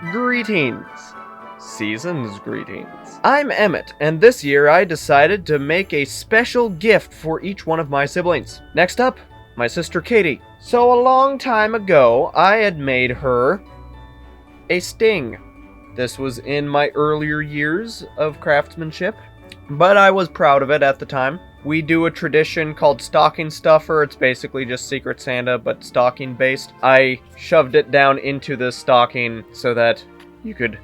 Greetings. Season's greetings. I'm Emmett, and this year I decided to make a special gift for each one of my siblings. Next up, my sister Katie. So a long time ago, I had made her a sting. This was in my earlier years of craftsmanship, but I was proud of it at the time. We do a tradition called stocking stuffer. It's basically just Secret Santa, but stocking based. I shoved it down into the stocking so that you could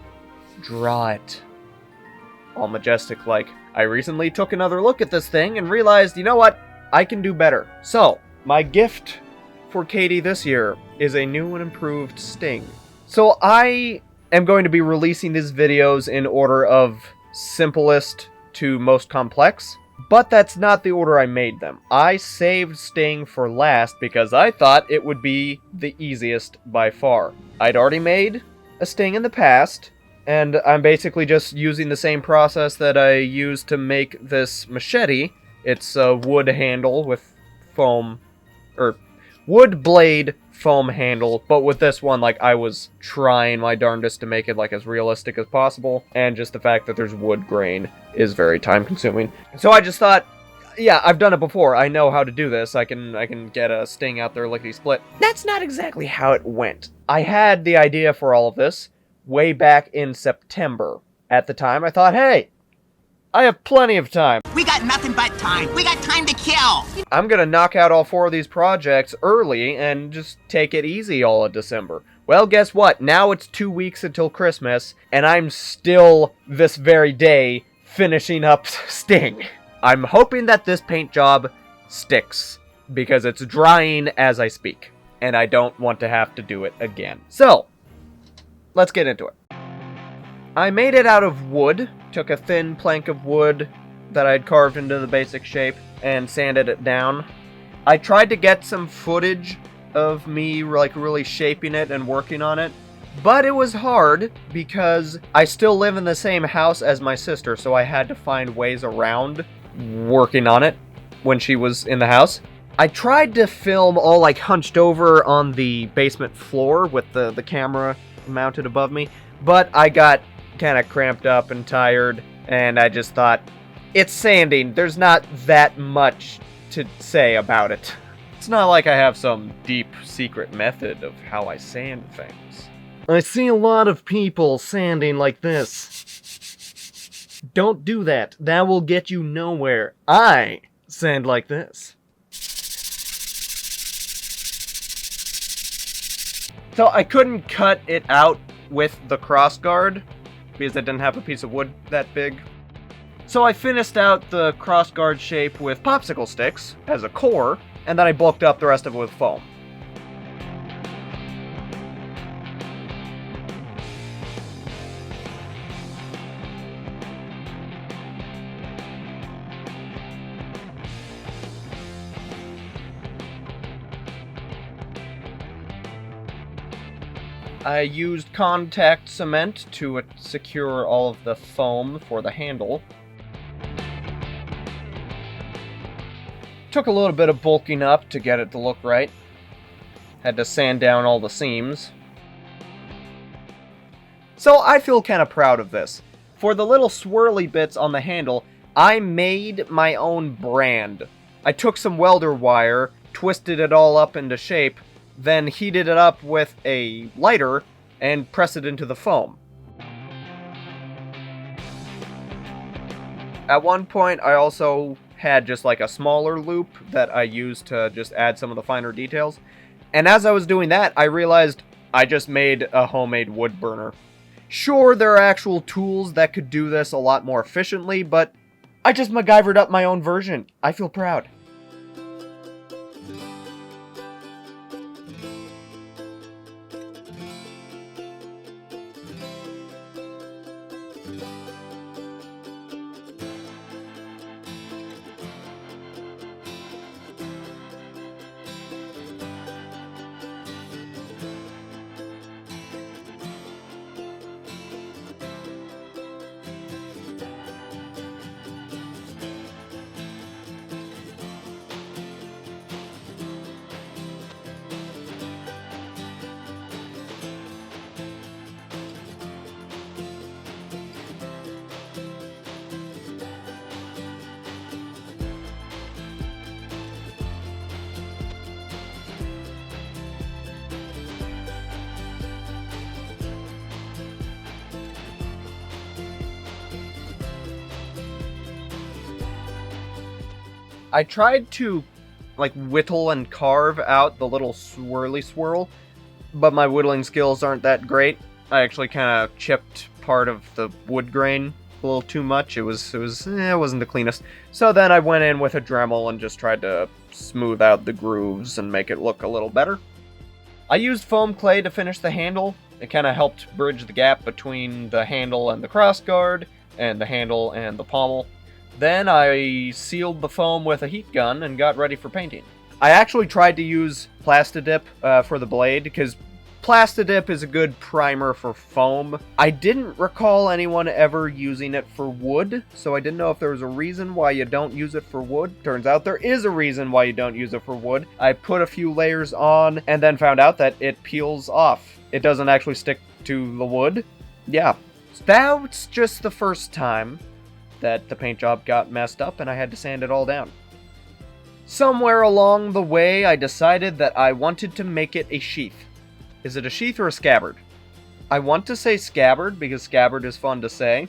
draw it. All majestic like. I recently took another look at this thing and realized, you know what? I can do better. So, my gift for Katie this year is a new and improved sting. So I am going to be releasing these videos in order of simplest to most complex. But that's not the order I made them. I saved Sting for last because I thought it would be the easiest by far. I'd already made a Sting in the past, and I'm basically just using the same process that I used to make this machete. It's a wood handle with foam, or wood blade foam handle, but with this one, like, I was trying my darndest to make it, like, as realistic as possible, and just the fact that there's wood grain is very time consuming. So I just thought, yeah, I've done it before, I know how to do this, I can get a Sting out there lickety-split. That's not exactly how it went. I had the idea for all of this way back in September. At the time, I thought, hey, I have plenty of time. We got nothing but time. We got time to kill. I'm gonna knock out all 4 of these projects early and just take it easy all of December. Well, guess what? Now it's 2 weeks until Christmas, and I'm still, this very day, finishing up Sting. I'm hoping that this paint job sticks, because it's drying as I speak, and I don't want to have to do it again. So, let's get into it. I made it out of wood, took a thin plank of wood that I'd carved into the basic shape and sanded it down. I tried to get some footage of me like really shaping it and working on it, but it was hard because I still live in the same house as my sister, so I had to find ways around working on it when she was in the house. I tried to film all like hunched over on the basement floor with the camera mounted above me, but I got kind of cramped up and tired, and I just thought, it's sanding, there's not that much to say about it. It's not like I have some deep secret method of how I sand things. I see a lot of people sanding like this. Don't do that. That will get you nowhere. I sand like this. So I couldn't cut it out with the crossguard because I didn't have a piece of wood that big. So I finished out the crossguard shape with popsicle sticks as a core, and then I bulked up the rest of it with foam. I used contact cement to secure all of the foam for the handle. Took a little bit of bulking up to get it to look right. Had to sand down all the seams. So I feel kind of proud of this. For the little swirly bits on the handle, I made my own brand. I took some welder wire, twisted it all up into shape, then heated it up with a lighter and pressed it into the foam. At one point, I also had just like a smaller loop that I used to just add some of the finer details. And as I was doing that, I realized I just made a homemade wood burner. Sure, there are actual tools that could do this a lot more efficiently, but I just MacGyvered up my own version. I feel proud. I tried to, like, whittle and carve out the little swirly swirl, but my whittling skills aren't that great. I actually kind of chipped part of the wood grain a little too much. It wasn't the cleanest. So then I went in with a Dremel and just tried to smooth out the grooves and make it look a little better. I used foam clay to finish the handle. It kind of helped bridge the gap between the handle and the crossguard, and the handle and the pommel. Then I sealed the foam with a heat gun and got ready for painting. I actually tried to use Plastidip for the blade, because Plastidip is a good primer for foam. I didn't recall anyone ever using it for wood, so I didn't know if there was a reason why you don't use it for wood. Turns out there is a reason why you don't use it for wood. I put a few layers on and then found out that it peels off. It doesn't actually stick to the wood. Yeah, that's just the first time that the paint job got messed up and I had to sand it all down. Somewhere along the way, I decided that I wanted to make it a sheath. Is it a sheath or a scabbard? I want to say scabbard because scabbard is fun to say.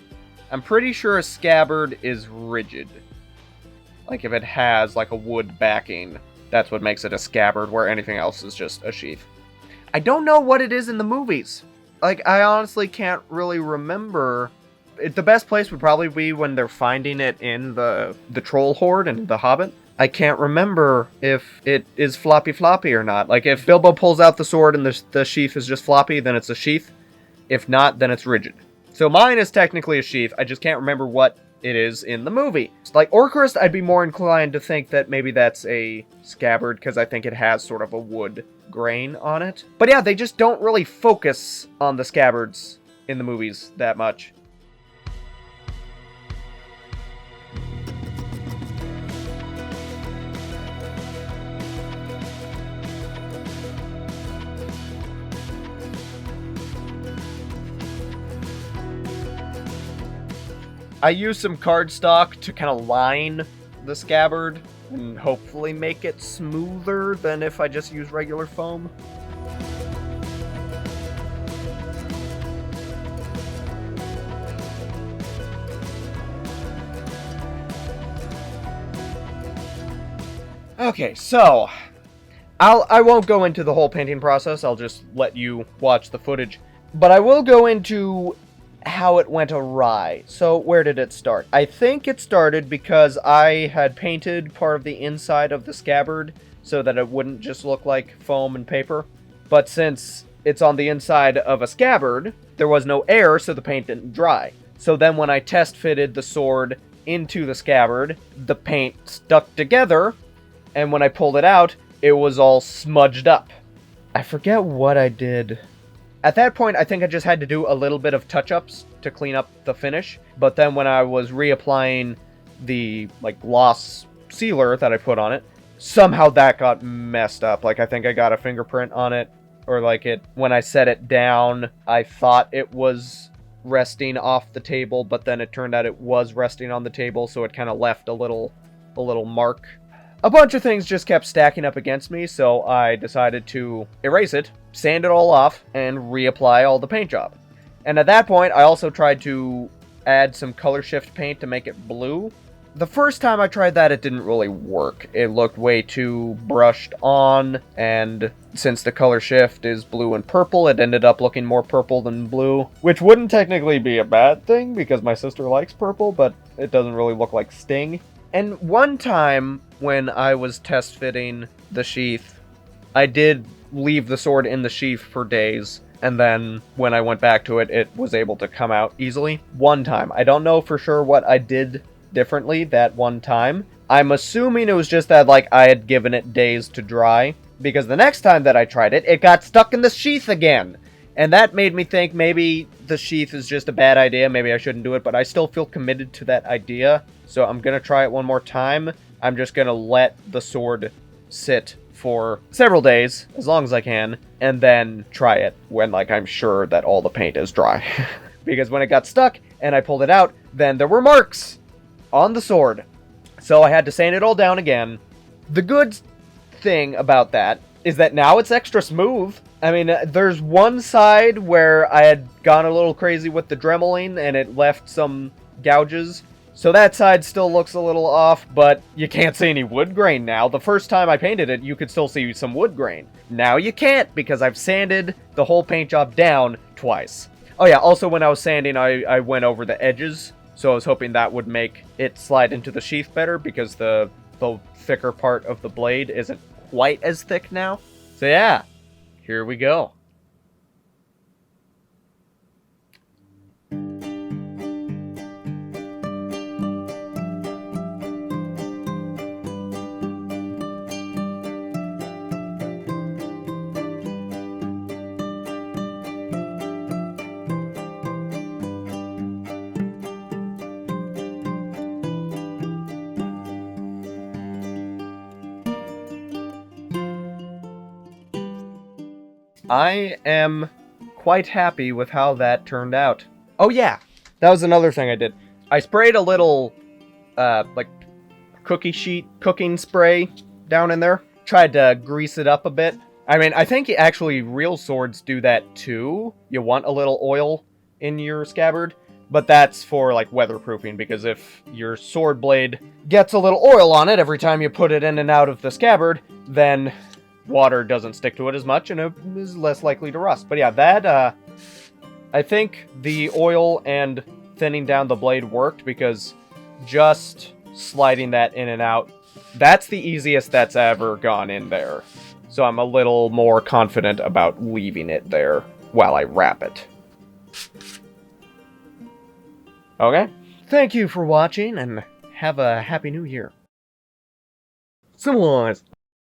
I'm pretty sure a scabbard is rigid. Like if it has like a wood backing, that's what makes it a scabbard, where anything else is just a sheath. I don't know what it is in the movies. Like, I honestly can't really remember. The best place would probably be when they're finding it in the troll horde and the Hobbit. I can't remember if it is floppy or not. Like, if Bilbo pulls out the sword and the sheath is just floppy, then it's a sheath. If not, then it's rigid. So mine is technically a sheath, I just can't remember what it is in the movie. Like, Orcrist, I'd be more inclined to think that maybe that's a scabbard, because I think it has sort of a wood grain on it. But yeah, they just don't really focus on the scabbards in the movies that much. I used some cardstock to kind of line the scabbard and hopefully make it smoother than if I just use regular foam. Okay, so I won't go into the whole painting process. I'll just let you watch the footage. But I will go into how it went awry. So where did it start? I think it started because I had painted part of the inside of the scabbard so that it wouldn't just look like foam and paper. But since it's on the inside of a scabbard, there was no air, so the paint didn't dry. So then when I test fitted the sword into the scabbard, the paint stuck together, and when I pulled it out, it was all smudged up. I forget what I did. At that point, I think I just had to do a little bit of touch-ups to clean up the finish. But then when I was reapplying the, gloss sealer that I put on it, somehow that got messed up. I think I got a fingerprint on it. Or, when I set it down, I thought it was resting off the table, but then it turned out it was resting on the table, so it kind of left a little mark. A bunch of things just kept stacking up against me, so I decided to erase it, sand it all off, and reapply all the paint job. And at that point, I also tried to add some color shift paint to make it blue. The first time I tried that, it didn't really work. It looked way too brushed on, and since the color shift is blue and purple, it ended up looking more purple than blue, which wouldn't technically be a bad thing, because my sister likes purple, but it doesn't really look like Sting. And one time, when I was test fitting the sheath, I did leave the sword in the sheath for days, and then when I went back to it, it was able to come out easily. One time. I don't know for sure what I did differently that one time. I'm assuming it was just that, I had given it days to dry, because the next time that I tried it, it got stuck in the sheath again. And that made me think maybe the sheath is just a bad idea, maybe I shouldn't do it, but I still feel committed to that idea, so I'm gonna try it one more time. I'm just gonna let the sword sit for several days, as long as I can, and then try it when, I'm sure that all the paint is dry. Because when it got stuck, and I pulled it out, then there were marks on the sword. So I had to sand it all down again. The good thing about that is that now it's extra smooth. I mean, there's one side where I had gone a little crazy with the dremeling and it left some gouges, So that side still looks a little off, but you can't see any wood grain now. The first time I painted it, you could still see some wood grain. Now you can't, because I've sanded the whole paint job down twice. Oh yeah, also when I was sanding, I went over the edges, so I was hoping that would make it slide into the sheath better, because the thicker part of the blade isn't quite as thick now. So yeah, here we go. I am quite happy with how that turned out. Oh yeah, that was another thing I did. I sprayed a little, like, cooking spray down in there. Tried to grease it up a bit. I mean, I think actually real swords do that too. You want a little oil in your scabbard, but that's for, like, weatherproofing, because if your sword blade gets a little oil on it every time you put it in and out of the scabbard, then water doesn't stick to it as much, and it is less likely to rust. But yeah, that, I think the oil and thinning down the blade worked, because just sliding that in and out, that's the easiest that's ever gone in there. So I'm a little more confident about leaving it there while I wrap it. Okay, thank you for watching, and have a happy new year. Civilized.